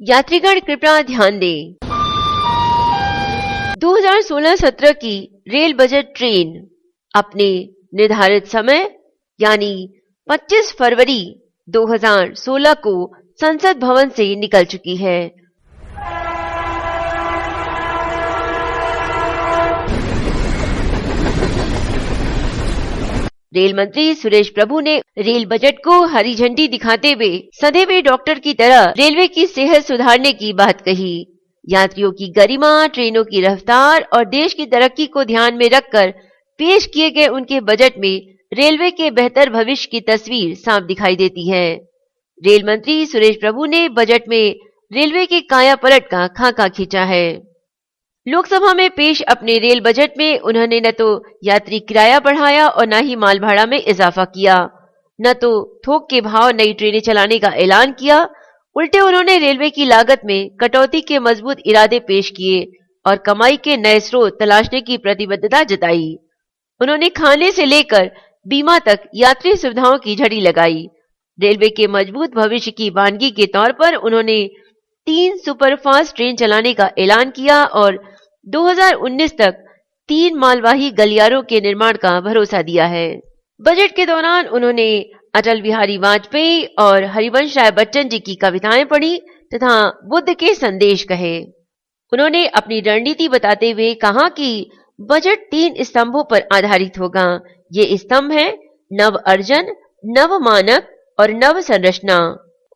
यात्रीगण कृपया ध्यान दें। 2016-17 की रेल बजट ट्रेन अपने निर्धारित समय यानी 25 फरवरी 2016 को संसद भवन से निकल चुकी है। रेल मंत्री सुरेश प्रभु ने रेल बजट को हरी झंडी दिखाते हुए सधे हुए डॉक्टर की तरह रेलवे की सेहत सुधारने की बात कही। यात्रियों की गरिमा, ट्रेनों की रफ्तार और देश की तरक्की को ध्यान में रखकर पेश किए गए उनके बजट में रेलवे के बेहतर भविष्य की तस्वीर साफ दिखाई देती है। रेल मंत्री सुरेश प्रभु ने बजट में रेलवे के काया पलट का खाका खींचा है। लोकसभा में पेश अपने रेल बजट में उन्होंने न तो यात्री किराया बढ़ाया और न ही माल भाड़ा में इजाफा किया, न तो थोक के भाव नई ट्रेनें चलाने का ऐलान किया। उल्टे उन्होंने रेलवे की लागत में कटौती के मजबूत इरादे पेश किए और कमाई के नए स्रोत तलाशने की प्रतिबद्धता जताई। उन्होंने खाने से लेकर बीमा तक यात्री सुविधाओं की झड़ी लगाई। रेलवे के मजबूत भविष्य की वानगी के तौर पर उन्होंने 3 सुपरफास्ट ट्रेन चलाने का ऐलान किया और 2019 तक 3 मालवाही गलियारों के निर्माण का भरोसा दिया है। बजट के दौरान उन्होंने अटल बिहारी वाजपेयी और हरिवंश राय बच्चन जी की कविताएं पढ़ी तथा बुद्ध के संदेश कहे। उन्होंने अपनी रणनीति बताते हुए कहा कि बजट 3 स्तंभों पर आधारित होगा। ये स्तंभ है नव अर्जन, नव मानक और नव संरचना।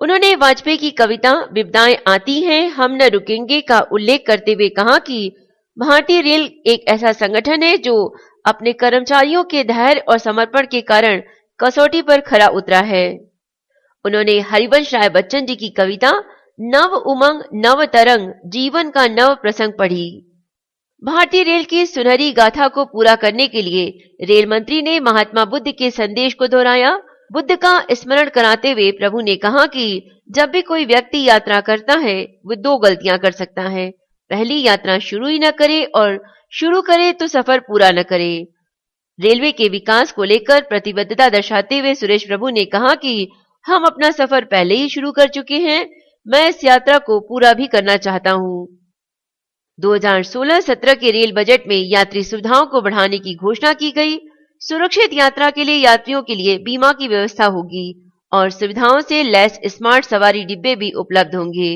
उन्होंने वाजपेयी की कविता विपदाएं आती हैं हम न रुकेंगे का उल्लेख करते हुए कहा कि भारतीय रेल एक ऐसा संगठन है जो अपने कर्मचारियों के धैर्य और समर्पण के कारण कसौटी पर खरा उतरा है। उन्होंने हरिवंश राय बच्चन जी की कविता नव उमंग नव तरंग जीवन का नव प्रसंग पढ़ी। भारतीय रेल की सुनहरी गाथा को पूरा करने के लिए रेल मंत्री ने महात्मा बुद्ध के संदेश को दोहराया। बुद्ध का स्मरण कराते हुए प्रभु ने कहा कि जब भी कोई व्यक्ति यात्रा करता है वो 2 गलतियां कर सकता है। पहली, यात्रा शुरू ही न करे और शुरू करे तो सफर पूरा न करे। रेलवे के विकास को लेकर प्रतिबद्धता दर्शाते हुए सुरेश प्रभु ने कहा कि हम अपना सफर पहले ही शुरू कर चुके हैं, मैं इस यात्रा को पूरा भी करना चाहता हूं। 2016-17 के रेल बजट में यात्री सुविधाओं को बढ़ाने की घोषणा की गई। सुरक्षित यात्रा के लिए यात्रियों के लिए बीमा की व्यवस्था होगी और सुविधाओं से लैस स्मार्ट सवारी डिब्बे भी उपलब्ध होंगे।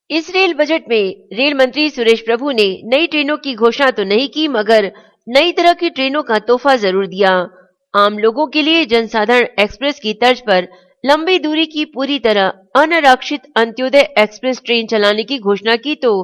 इस रेल बजट में रेल मंत्री सुरेश प्रभु ने नई ट्रेनों की घोषणा तो नहीं की मगर नई तरह की ट्रेनों का तोहफा जरूर दिया। आम लोगों के लिए जनसाधारण एक्सप्रेस की तर्ज पर लंबी दूरी की पूरी तरह अनारक्षित अंत्योदय एक्सप्रेस ट्रेन चलाने की घोषणा की तो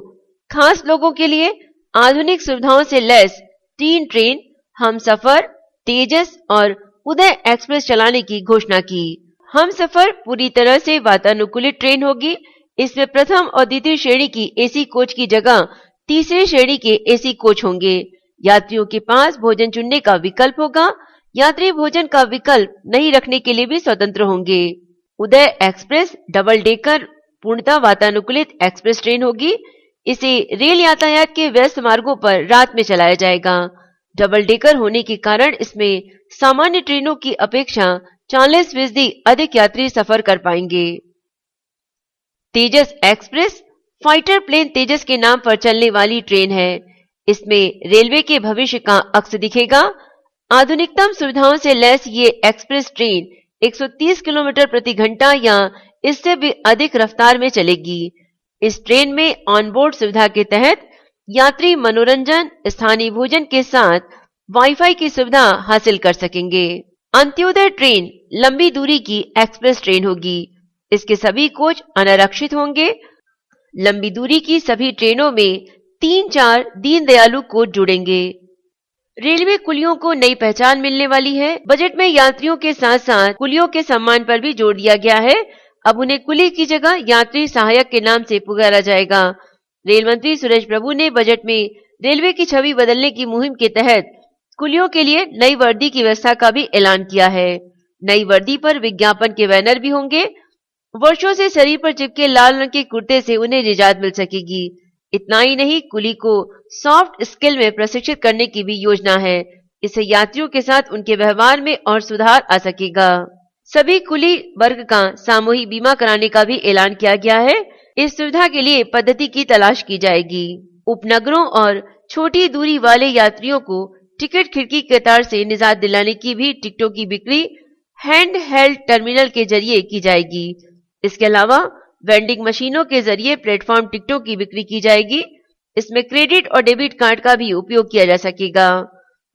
खास लोगों के लिए आधुनिक सुविधाओं से लैस 3 ट्रेन हमसफर, तेजस और उदय एक्सप्रेस चलाने की घोषणा की। हमसफर पूरी तरह से वातानुकूलित ट्रेन होगी। इसमें प्रथम और द्वितीय श्रेणी की एसी कोच की जगह तीसरी श्रेणी के एसी कोच होंगे। यात्रियों के पास भोजन चुनने का विकल्प होगा। यात्री भोजन का विकल्प नहीं रखने के लिए भी स्वतंत्र होंगे। उदय एक्सप्रेस डबल डेकर पूर्णतः वातानुकूलित एक्सप्रेस ट्रेन होगी। इसे रेल यातायात के व्यस्त मार्गों पर रात में चलाया जाएगा। डबल डेकर होने के कारण इसमें सामान्य ट्रेनों की अपेक्षा 40% अधिक यात्री सफर कर पाएंगे। तेजस एक्सप्रेस फाइटर प्लेन तेजस के नाम पर चलने वाली ट्रेन है। इसमें रेलवे के भविष्य का अक्स दिखेगा। आधुनिकतम सुविधाओं से लैस ये एक्सप्रेस ट्रेन 130 किलोमीटर प्रति घंटा या इससे भी अधिक रफ्तार में चलेगी। इस ट्रेन में ऑनबोर्ड सुविधा के तहत यात्री मनोरंजन, स्थानीय भोजन के साथ वाईफाई की सुविधा हासिल कर सकेंगे। अंत्योदय ट्रेन लंबी दूरी की एक्सप्रेस ट्रेन होगी। इसके सभी कोच अनारक्षित होंगे। लंबी दूरी की सभी ट्रेनों में 3-4 दीनदयालु कोच जुड़ेंगे। रेलवे कुलियों को नई पहचान मिलने वाली है। बजट में यात्रियों के साथ साथ कुलियों के सम्मान पर भी जोर दिया गया है। अब उन्हें कुली की जगह यात्री सहायक के नाम से पुकारा जाएगा। रेल मंत्री सुरेश प्रभु ने बजट में रेलवे की छवि बदलने की मुहिम के तहत कुलियों के लिए नई वर्दी की व्यवस्था का भी ऐलान किया है। नई वर्दी पर विज्ञापन के बैनर भी होंगे। वर्षों से शरीर पर चिपके लाल रंग के कुर्ते से उन्हें निजात मिल सकेगी। इतना ही नहीं, कुली को सॉफ्ट स्किल में प्रशिक्षित करने की भी योजना है। इससे यात्रियों के साथ उनके व्यवहार में और सुधार आ सकेगा। सभी कुली वर्ग का सामूहिक बीमा कराने का भी ऐलान किया गया है। इस सुविधा के लिए पद्धति की तलाश की जाएगी। उपनगरों और छोटी दूरी वाले यात्रियों को टिकट खिड़की कतार से निजात दिलाने की भी टिकटों की बिक्री हैंड हेल्ड टर्मिनल के जरिए की जाएगी। इसके अलावा वेंडिंग मशीनों के जरिए प्लेटफॉर्म टिकटों की बिक्री की जाएगी। इसमें क्रेडिट और डेबिट कार्ड का भी उपयोग किया जा सकेगा।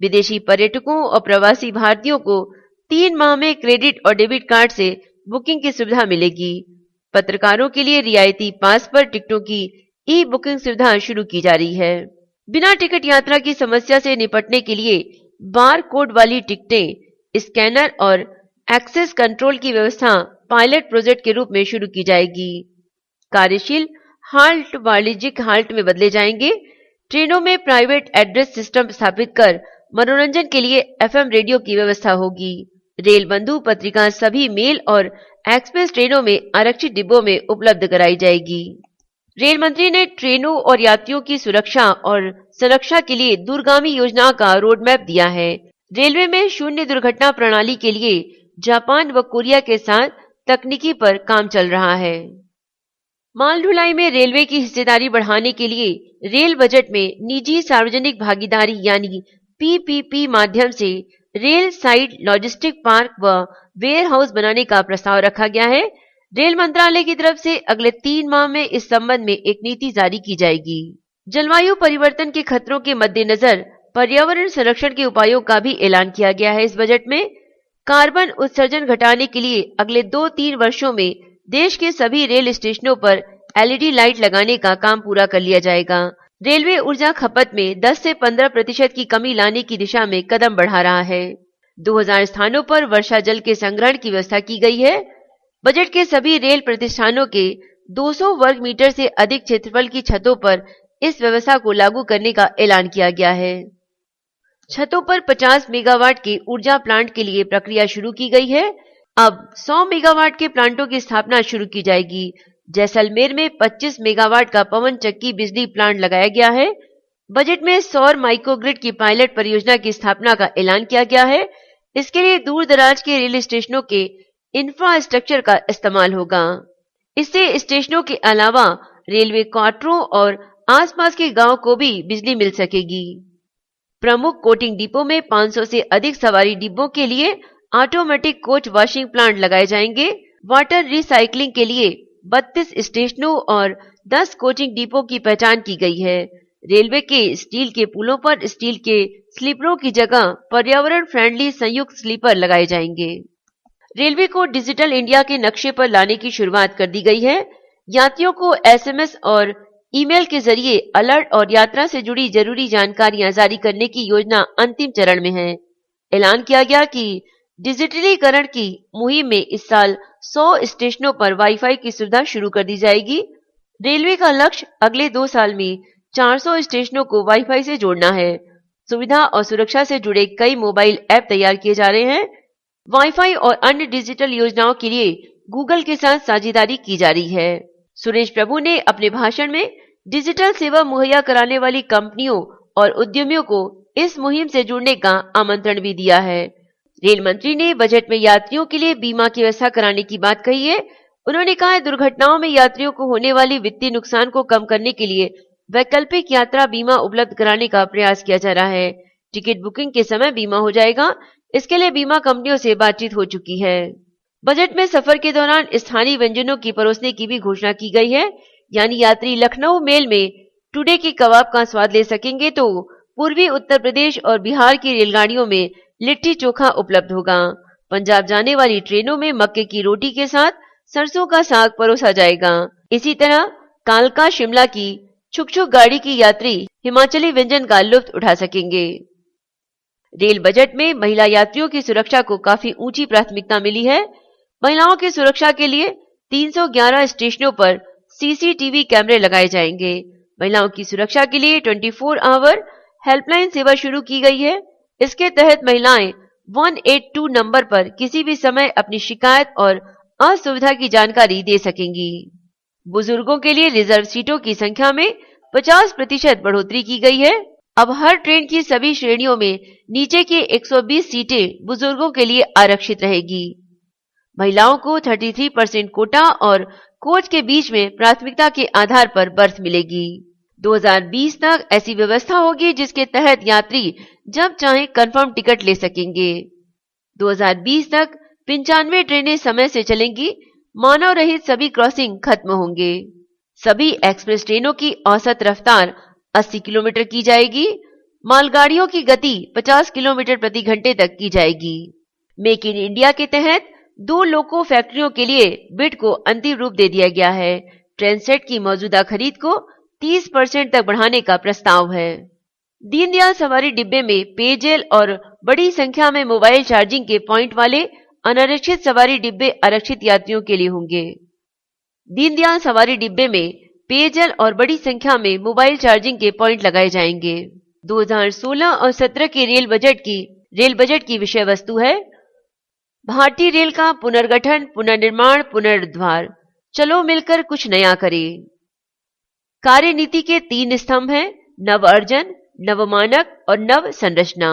विदेशी पर्यटकों और प्रवासी भारतीयों को 3 माह में क्रेडिट और डेबिट कार्ड से बुकिंग की सुविधा मिलेगी। पत्रकारों के लिए रियायती पास पर टिकटों की ई बुकिंग सुविधा शुरू की जा रही है। बिना टिकट यात्रा की समस्या से निपटने के लिए बार कोड वाली टिकटें, स्कैनर और एक्सेस कंट्रोल की व्यवस्था पायलट प्रोजेक्ट के रूप में शुरू की जाएगी। कार्यशील हाल्ट वाणिज्यिक हाल्ट में बदले जाएंगे। ट्रेनों में प्राइवेट एड्रेस सिस्टम स्थापित कर मनोरंजन के लिए एफएम रेडियो की व्यवस्था होगी। रेल बंधु पत्रिका सभी मेल और एक्सप्रेस ट्रेनों में आरक्षित डिब्बों में उपलब्ध कराई जाएगी। रेल मंत्री ने ट्रेनों और यात्रियों की सुरक्षा और संरक्षा के लिए दूरगामी योजना का रोड मैप दिया है। रेलवे में शून्य दुर्घटना प्रणाली के लिए जापान व कोरिया के साथ तकनीकी पर काम चल रहा है। माल ढुलाई में रेलवे की हिस्सेदारी बढ़ाने के लिए रेल बजट में निजी सार्वजनिक भागीदारी यानी पीपीपी माध्यम से रेल साइड लॉजिस्टिक पार्क व वेयर हाउस बनाने का प्रस्ताव रखा गया है। रेल मंत्रालय की तरफ से अगले 3 माह में इस संबंध में एक नीति जारी की जाएगी। जलवायु परिवर्तन के खतरों के मद्देनजर पर्यावरण संरक्षण के उपायों का भी ऐलान किया गया है। इस बजट में कार्बन उत्सर्जन घटाने के लिए अगले 2-3 वर्षों में देश के सभी रेल स्टेशनों पर एलईडी लाइट लगाने का काम पूरा कर लिया जाएगा। रेलवे ऊर्जा खपत में 10 से 15% की कमी लाने की दिशा में कदम बढ़ा रहा है। 2000 स्थानों पर वर्षा जल के संग्रहण की व्यवस्था की गई है। बजट के सभी रेल प्रतिष्ठानों के 200 वर्ग मीटर से अधिक क्षेत्रफल की छतों पर इस व्यवस्था को लागू करने का ऐलान किया गया है। छतों पर 50 मेगावाट के ऊर्जा प्लांट के लिए प्रक्रिया शुरू की गई है। अब 100 मेगावाट के प्लांटों की स्थापना शुरू की जाएगी। जैसलमेर में 25 मेगावाट का पवन चक्की बिजली प्लांट लगाया गया है। बजट में सौर माइक्रोग्रिड की पायलट परियोजना की स्थापना का ऐलान किया गया है। इसके लिए दूर दराज के रेल स्टेशनों के इंफ्रास्ट्रक्चर का इस्तेमाल होगा। इससे स्टेशनों के अलावा रेलवे क्वार्टरों और आसपास के गांव को भी बिजली मिल सकेगी। प्रमुख कोचिंग डिपो में 500 से अधिक सवारी डिब्बों के लिए ऑटोमेटिक कोच वॉशिंग प्लांट लगाए जाएंगे। वाटर रिसाइकलिंग के लिए 32 स्टेशनों और 10 कोचिंग डिपो की पहचान की गई है। रेलवे के स्टील के पुलों पर स्टील के स्लीपरों की जगह पर्यावरण फ्रेंडली संयुक्त स्लीपर लगाए जाएंगे। रेलवे को डिजिटल इंडिया के नक्शे पर लाने की शुरुआत कर दी गई है। यात्रियों को एसएमएस और ईमेल के जरिए अलर्ट और यात्रा से जुड़ी जरूरी जानकारियां जारी करने की योजना अंतिम चरण में है। ऐलान किया गया कि डिजिटलीकरण की मुहिम में इस साल 100 स्टेशनों पर वाईफाई की सुविधा शुरू कर दी जाएगी। रेलवे का लक्ष्य अगले 2 साल में 400 स्टेशनों को वाईफाई से जोड़ना है। सुविधा और सुरक्षा से जुड़े कई मोबाइल ऐप तैयार किए जा रहे हैं। वाईफाई और अन्य डिजिटल योजनाओं के लिए गूगल के साथ साझेदारी की जा रही है। सुरेश प्रभु ने अपने भाषण में डिजिटल सेवा मुहैया कराने वाली कंपनियों और उद्यमियों को इस मुहिम से जुड़ने का आमंत्रण भी दिया है। रेल मंत्री ने बजट में यात्रियों के लिए बीमा की व्यवस्था कराने की बात कही है। उन्होंने कहा है, दुर्घटनाओं में यात्रियों को होने वाली वित्तीय नुकसान को कम करने के लिए वैकल्पिक यात्रा बीमा उपलब्ध कराने का प्रयास किया जा रहा है। टिकट बुकिंग के समय बीमा हो जाएगा। इसके लिए बीमा कंपनियों से बातचीत हो चुकी है। बजट में सफर के दौरान स्थानीय व्यंजनों की परोसने की भी घोषणा की गई है। यानी यात्री लखनऊ मेल में टुडे के कबाब का स्वाद ले सकेंगे तो पूर्वी उत्तर प्रदेश और बिहार की रेलगाड़ियों में लिट्टी चोखा उपलब्ध होगा। पंजाब जाने वाली ट्रेनों में मक्के की रोटी के साथ सरसों का साग परोसा जाएगा। इसी तरह कालका शिमला की छुक-छुक गाड़ी की यात्री हिमाचली व्यंजन का लुत्फ उठा सकेंगे। रेल बजट में महिला यात्रियों की सुरक्षा को काफी ऊंची प्राथमिकता मिली है। महिलाओं की सुरक्षा के लिए 311 स्टेशनों पर सीसीटीवी कैमरे लगाए जाएंगे। महिलाओं की सुरक्षा के लिए 24 आवर हेल्पलाइन सेवा शुरू की गई है। इसके तहत महिलाएं 182 नंबर पर किसी भी समय अपनी शिकायत और असुविधा की जानकारी दे सकेंगी। बुजुर्गों के लिए रिजर्व सीटों की संख्या में 50% बढ़ोतरी की गई है। अब हर ट्रेन की सभी श्रेणियों में नीचे की 120 सीटें बुजुर्गों के लिए आरक्षित रहेगी। महिलाओं को 33% कोटा और कोच के बीच में प्राथमिकता के आधार पर बर्थ मिलेगी। 2020 तक ऐसी व्यवस्था होगी जिसके तहत यात्री जब चाहे कंफर्म टिकट ले सकेंगे। 2020 तक 95 ट्रेनें समय से चलेंगी। मानव रहित सभी क्रॉसिंग खत्म होंगे। सभी एक्सप्रेस ट्रेनों की औसत रफ्तार 80 किलोमीटर की जाएगी। मालगाड़ियों की गति 50 किलोमीटर प्रति घंटे तक की जाएगी। मेक इन इंडिया के तहत 2 लोको फैक्ट्रियों के लिए बिड को अंतिम रूप दे दिया गया है। ट्रेन सेट की मौजूदा खरीद को 30% तक बढ़ाने का प्रस्ताव है। दीनदयाल सवारी डिब्बे में पेयजल और बड़ी संख्या में मोबाइल चार्जिंग के पॉइंट वाले अनारक्षित सवारी डिब्बे आरक्षित यात्रियों के लिए होंगे। दीनदयाल सवारी डिब्बे में पेयजल और बड़ी संख्या में मोबाइल चार्जिंग के पॉइंट लगाए जाएंगे। 2016 और 17 के रेल बजट की विषय वस्तु है भारतीय रेल का पुनर्गठन, पुनर्निर्माण, पुनरुद्धार। चलो मिलकर कुछ नया करें। कार्यनीति के 3 स्तंभ हैं: नव अर्जन, नव मानक और नव संरचना।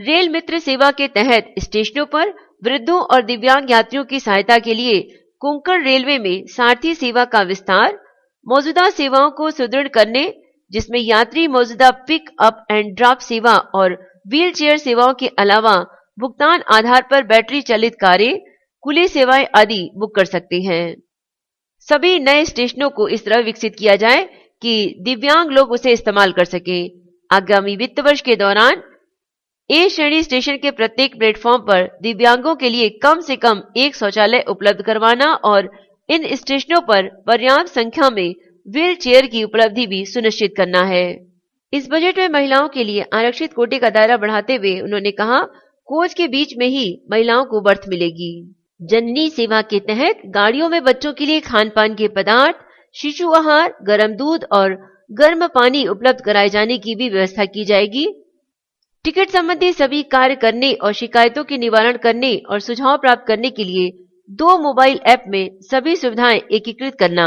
रेल मित्र सेवा के तहत स्टेशनों पर वृद्धों और दिव्यांग यात्रियों की सहायता के लिए कोंकण रेलवे में सारथी सेवा का विस्तार, मौजूदा सेवाओं को सुदृढ़ करने, जिसमें यात्री मौजूदा पिक अप एंड ड्रॉप सेवा और व्हील चेयर सेवाओं के अलावा भुगतान आधार पर बैटरी चालित कारें, खुली सेवाएं आदि बुक कर सकते हैं। सभी नए स्टेशनों को इस तरह विकसित किया जाए कि दिव्यांग लोग उसे इस्तेमाल कर सकें। आगामी वित्त वर्ष के दौरान ए श्रेणी स्टेशन के प्रत्येक प्लेटफॉर्म पर दिव्यांगों के लिए कम से कम 1 शौचालय उपलब्ध करवाना और इन स्टेशनों पर पर्याप्त संख्या में व्हील चेयर की उपलब्धि भी सुनिश्चित करना है। इस बजट में महिलाओं के लिए आरक्षित कोटे का दायरा बढ़ाते हुए उन्होंने कहा, कोच के बीच में ही महिलाओं को बर्थ मिलेगी। जननी सेवा के तहत गाड़ियों में बच्चों के लिए खान पान के पदार्थ, शिशु आहार, गर्म दूध और गर्म पानी उपलब्ध कराए जाने की भी व्यवस्था की जाएगी। टिकट संबंधी सभी कार्य करने और शिकायतों के निवारण करने और सुझाव प्राप्त करने के लिए 2 मोबाइल ऐप में सभी सुविधाएं एकीकृत करना।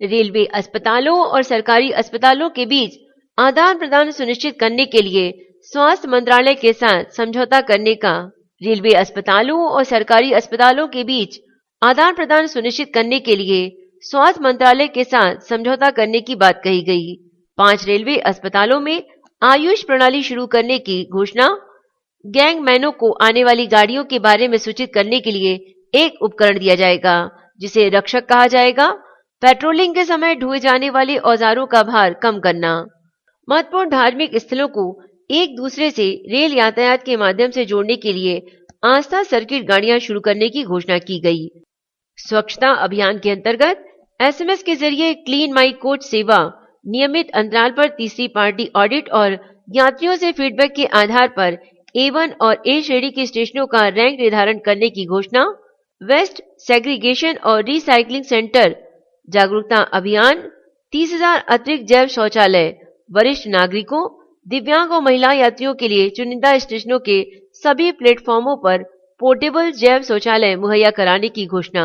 रेलवे अस्पतालों और सरकारी अस्पतालों के बीच आदान प्रदान सुनिश्चित करने के लिए स्वास्थ्य मंत्रालय के साथ समझौता करने का। रेलवे अस्पतालों और सरकारी अस्पतालों के बीच आदान प्रदान सुनिश्चित करने के लिए स्वास्थ्य मंत्रालय के साथ समझौता करने की बात कही गई। 5 रेलवे अस्पतालों में आयुष प्रणाली शुरू करने की घोषणा। गैंगमैनों को आने वाली गाड़ियों के बारे में सूचित करने के लिए एक उपकरण दिया जाएगा जिसे रक्षक कहा जाएगा। पेट्रोलिंग के समय ढोए जाने वाले औजारों का भार कम करना। महत्वपूर्ण धार्मिक स्थलों को एक दूसरे से रेल यातायात के माध्यम से जोड़ने के लिए आस्था सर्किट गाड़ियां शुरू करने की घोषणा की गई। स्वच्छता अभियान के अंतर्गत एसएमएस के जरिए क्लीन माई कोच सेवा, नियमित अंतराल पर तीसरी पार्टी ऑडिट और यात्रियों से फीडबैक के आधार पर A1 और A श्रेणी के स्टेशनों का रैंक निर्धारण करने की घोषणा। वेस्ट सेग्रीगेशन और रिसाइकलिंग सेंटर जागरूकता अभियान। 30,000 अतिरिक्त जैव शौचालय वरिष्ठ नागरिकों, दिव्यांग और महिला यात्रियों के लिए चुनिंदा स्टेशनों के सभी प्लेटफॉर्मों पर पोर्टेबल जैव शौचालय मुहैया कराने की घोषणा।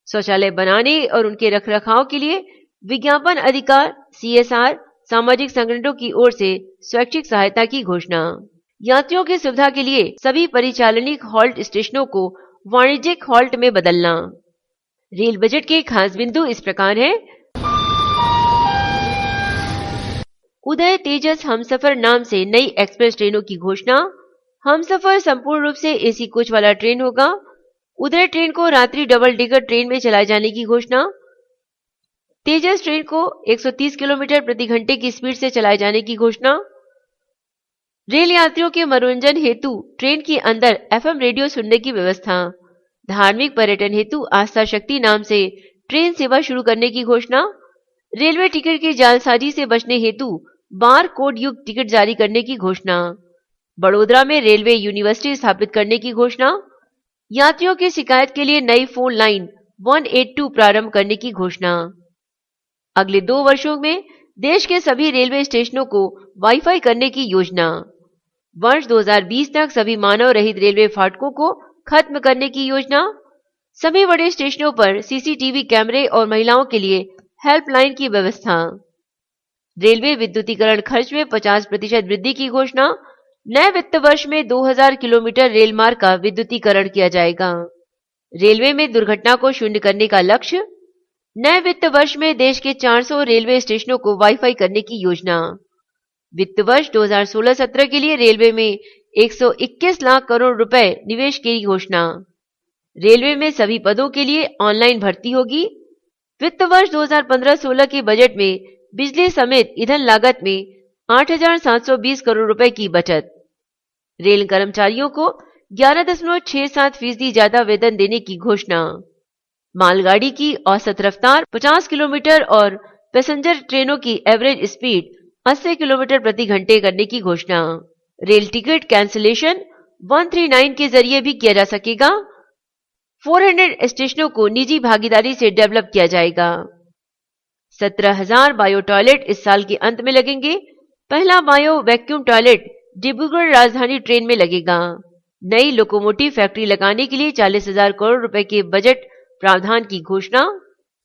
शौचालय बनाने और उनके रखरखाव के लिए विज्ञापन अधिकार, CSR, सामाजिक संगठनों की ओर से स्वैच्छिक सहायता की घोषणा। यात्रियों की सुविधा के लिए सभी परिचालनिक हॉल्ट स्टेशनों को वाणिज्यिक हॉल्ट में बदलना। रेल बजट के खास बिंदु इस प्रकार है। उदय तेजस हमसफर नाम से नई एक्सप्रेस ट्रेनों की घोषणा। हमसफर संपूर्ण रूप से एसी कोच वाला ट्रेन होगा। उदय ट्रेन को रात्रि डबल डेकर ट्रेन में चलाए जाने की घोषणा। तेजस ट्रेन को 130 किलोमीटर प्रति घंटे की स्पीड से चलाए जाने की घोषणा। रेल यात्रियों के मनोरंजन हेतु ट्रेन के अंदर FM रेडियो सुनने की व्यवस्था। धार्मिक पर्यटन हेतु आस्था शक्ति नाम से ट्रेन सेवा शुरू करने की घोषणा। रेलवे टिकट की जालसाजी से बचने हेतु बार कोड युक्त टिकट जारी करने की घोषणा। बड़ोदरा में रेलवे यूनिवर्सिटी स्थापित करने की घोषणा। यात्रियों की शिकायत के लिए नई फोन लाइन 182 प्रारंभ करने की घोषणा। अगले 2 वर्षों में देश के सभी रेलवे स्टेशनों को वाईफाई करने की योजना। वर्ष 2020 तक सभी मानव रहित रेलवे फाटकों को खत्म करने की योजना। सभी बड़े स्टेशनों पर CCTV कैमरे और महिलाओं के लिए हेल्पलाइन की व्यवस्था। रेलवे विद्युतीकरण खर्च में 50% वृद्धि की घोषणा। नए वित्त वर्ष में 2000 किलोमीटर रेल मार्ग का विद्युतीकरण किया जाएगा। रेलवे में दुर्घटना को शून्य करने का लक्ष्य। नए वित्त वर्ष में देश के 400 रेलवे स्टेशनों को वाईफाई करने की योजना। वित्त वर्ष 2016-17 के लिए रेलवे में 121 लाख करोड़ रुपए निवेश की घोषणा। रेलवे में सभी पदों के लिए ऑनलाइन भर्ती होगी। वित्त वर्ष 2015-16 के बजट में बिजली समेत ईंधन लागत में 8,720 करोड़ रुपए की बचत। रेल कर्मचारियों को 11.67% ज्यादा वेतन देने की घोषणा। मालगाड़ी की औसत रफ्तार 50 किलोमीटर और पैसेंजर ट्रेनों की एवरेज स्पीड 80 किलोमीटर प्रति घंटे करने की घोषणा। रेल टिकट कैंसिलेशन 139 के जरिए भी किया जा सकेगा। 400 स्टेशनों को निजी भागीदारी से डेवलप किया जाएगा। 17,000 बायो टॉयलेट इस साल के अंत में लगेंगे। पहला bio vacuum toilet Dibrugarh Rajdhani train में लगेगा। नई लोकोमोटिव फैक्ट्री लगाने के लिए 40,000 करोड़ रुपए के बजट प्रावधान की घोषणा।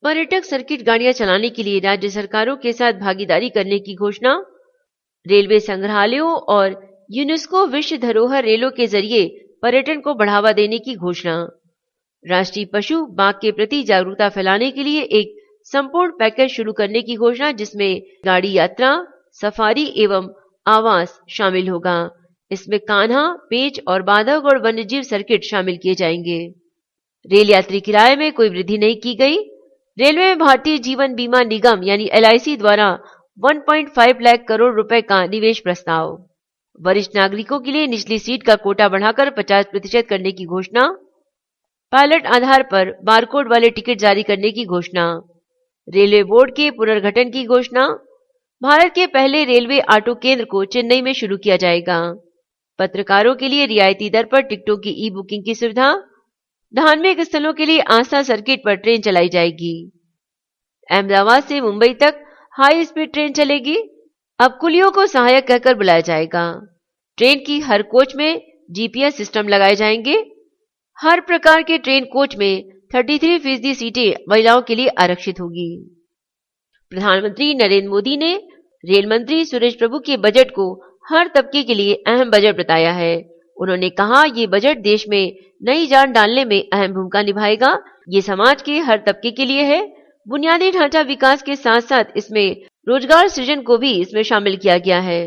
पर्यटक सर्किट गाड़ियां चलाने के लिए राज्य सरकारों के साथ भागीदारी करने की घोषणा। रेलवे संग्रहालयों और यूनेस्को विश्व धरोहर रेलों के जरिए पर्यटन को बढ़ावा देने की घोषणा। राष्ट्रीय पशु बाघ के प्रति जागरूकता फैलाने के लिए एक संपूर्ण पैकेज शुरू करने की घोषणा, जिसमें गाड़ी यात्रा, सफारी एवं आवास शामिल होगा। इसमें कान्हा, पेंच और बांधवगढ़ वन्यजीव सर्किट शामिल किए जाएंगे। रेल यात्री किराए में कोई वृद्धि नहीं की गई। रेलवे में भारतीय जीवन बीमा निगम यानी LIC द्वारा 1.5 लाख करोड़ रुपए का निवेश प्रस्ताव। वरिष्ठ नागरिकों के लिए निचली सीट का कोटा बढ़ाकर 50% करने की घोषणा। पायलट आधार पर बारकोड वाले टिकट जारी करने की घोषणा। रेलवे बोर्ड के पुनर्गठन की घोषणा। भारत के पहले रेलवे ऑटो केंद्र को चेन्नई में शुरू किया जाएगा। पत्रकारों के लिए रियायती दर पर टिकटों की ई-बुकिंग की सुविधा। धार्मिक स्थलों के लिए आस्था सर्किट पर ट्रेन चलाई जाएगी। अहमदाबाद से मुंबई तक हाई स्पीड ट्रेन चलेगी। अब कुलियों को सहायक कहकर बुलाया जाएगा। ट्रेन की हर कोच में GPS सिस्टम लगाए जाएंगे। हर प्रकार के ट्रेन कोच में 33% सीटें महिलाओं के लिए आरक्षित होगी। प्रधानमंत्री नरेंद्र मोदी ने रेल मंत्री सुरेश प्रभु के बजट को हर तबके के लिए अहम बजट बताया है। उन्होंने कहा, ये बजट देश में नई जान डालने में अहम भूमिका निभाएगा। ये समाज के हर तबके के लिए है। बुनियादी ढांचा विकास के साथ साथ इसमें रोजगार सृजन को भी इसमें शामिल किया गया है।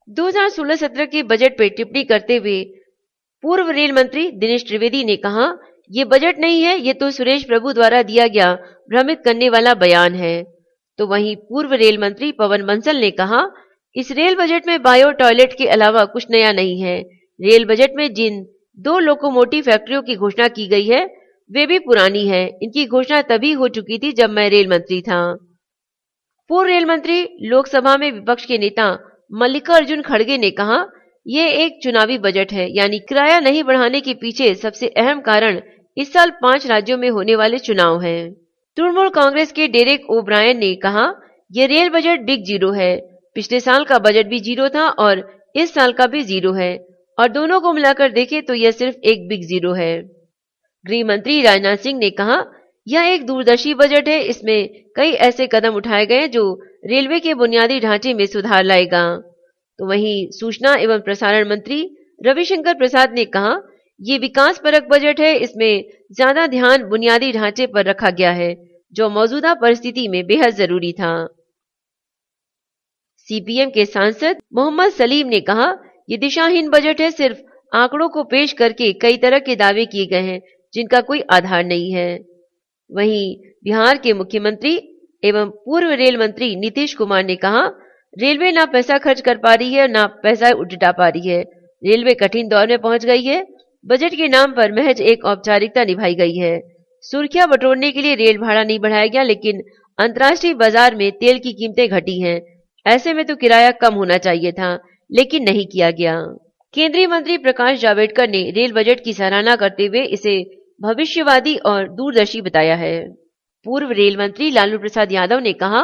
2016-17 के बजट पर टिप्पणी करते हुए पूर्व रेल मंत्री दिनेश त्रिवेदी ने कहा, ये बजट नहीं है, ये तो सुरेश प्रभु द्वारा दिया गया भ्रमित करने वाला बयान है। तो वहीं पूर्व रेल मंत्री पवन बंसल ने कहा, इस रेल बजट में बायो टॉयलेट के अलावा कुछ नया नहीं है। रेल बजट में जिन 2 लोकोमोटिव फैक्ट्रियों की घोषणा की गई है वे भी पुरानी है। इनकी घोषणा तभी हो चुकी थी जब मैं रेल मंत्री था। पूर्व रेल मंत्री लोकसभा में विपक्ष के नेता मल्लिकार्जुन खड़गे ने कहा, ये एक चुनावी बजट है, यानी किराया नहीं बढ़ाने के पीछे सबसे अहम कारण इस साल 5 राज्यों में होने वाले चुनाव हैं। तृणमूल कांग्रेस के डेरेक ओ ब्रायन ने कहा, ये रेल बजट बिग जीरो है। पिछले साल का बजट भी जीरो था और इस साल का भी जीरो है, और दोनों को मिलाकर देखें तो यह सिर्फ एक बिग जीरो है। गृह मंत्री राजनाथ सिंह ने कहा, यह एक दूरदर्शी बजट है। इसमें कई ऐसे कदम उठाए गए जो रेलवे के बुनियादी ढांचे में सुधार लाएगा। तो वहीं सूचना एवं प्रसारण मंत्री रविशंकर प्रसाद ने कहा, ये विकास परक बजट है। इसमें ज्यादा ध्यान बुनियादी ढांचे पर रखा गया है, जो मौजूदा परिस्थिति में बेहद जरूरी था। CPM के सांसद मोहम्मद सलीम ने कहा, ये दिशाहीन बजट है। सिर्फ आंकड़ों को पेश करके कई तरह के दावे किए गए हैं जिनका कोई आधार नहीं है। वहीं बिहार के मुख्यमंत्री एवं पूर्व रेल मंत्री नीतीश कुमार ने कहा, रेलवे ना पैसा खर्च कर पा रही है, ना पैसा जुटा पा रही है। रेलवे कठिन दौर में पहुंच गई है। बजट के नाम पर महज एक औपचारिकता निभाई गई है। सुर्खियां बटोरने के लिए रेल भाड़ा नहीं बढ़ाया गया, लेकिन अंतर्राष्ट्रीय बाजार में तेल की कीमतें घटी हैं। ऐसे में तो किराया कम होना चाहिए था, लेकिन नहीं किया गया। केंद्रीय मंत्री प्रकाश जावड़ेकर ने रेल बजट की सराहना करते हुए इसे भविष्यवादी और दूरदर्शी बताया है। पूर्व रेल मंत्री लालू प्रसाद यादव ने कहा,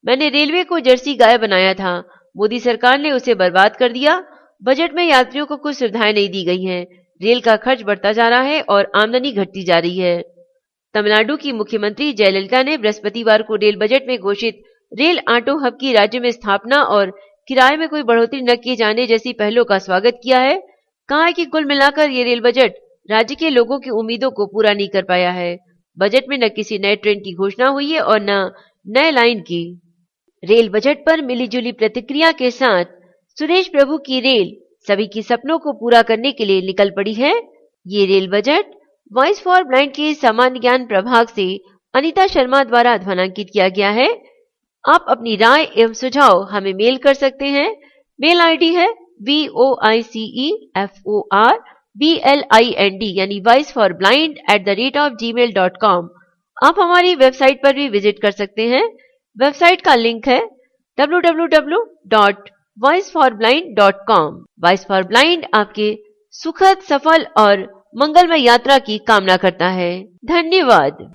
मैंने रेलवे को जर्सी गाय बनाया था, मोदी सरकार ने उसे बर्बाद कर दिया। बजट में यात्रियों को कुछ सुविधाएं नहीं दी गई हैं। रेल का खर्च बढ़ता जा रहा है और आमदनी घटती जा रही है। तमिलनाडु की मुख्यमंत्री जयललिता ने बृहस्पतिवार को रेल बजट में घोषित रेल ऑटो हब की राज्य में स्थापना और किराए में कोई बढ़ोतरी न किए जाने जैसी पहलों का स्वागत किया है। कहा है कि कुल मिलाकर ये रेल बजट राज्य के लोगों की उम्मीदों को पूरा नहीं कर पाया है। बजट में न किसी नए ट्रेन की घोषणा हुई है और न नए लाइन की। रेल बजट पर मिलीजुली प्रतिक्रिया के साथ सुरेश प्रभु की रेल सभी के सपनों को पूरा करने के लिए निकल पड़ी है। ये rail budget voice for blind के सामान्य ज्ञान प्रभाग से अनीता शर्मा द्वारा ध्वनांकित किया गया है। आप अपनी राय एवं सुझाव हमें मेल कर सकते हैं। मेल आईडी है voiceforblind यानी voiceforblind@gmail.com। आप हमारी वेबसाइट पर भी विजिट कर सकते हैं। वेबसाइट का लिंक है www.voiceforblind.com। वॉइस फॉर ब्लाइंड आपके सुखद, सफल और मंगलमय यात्रा की कामना करता है। धन्यवाद।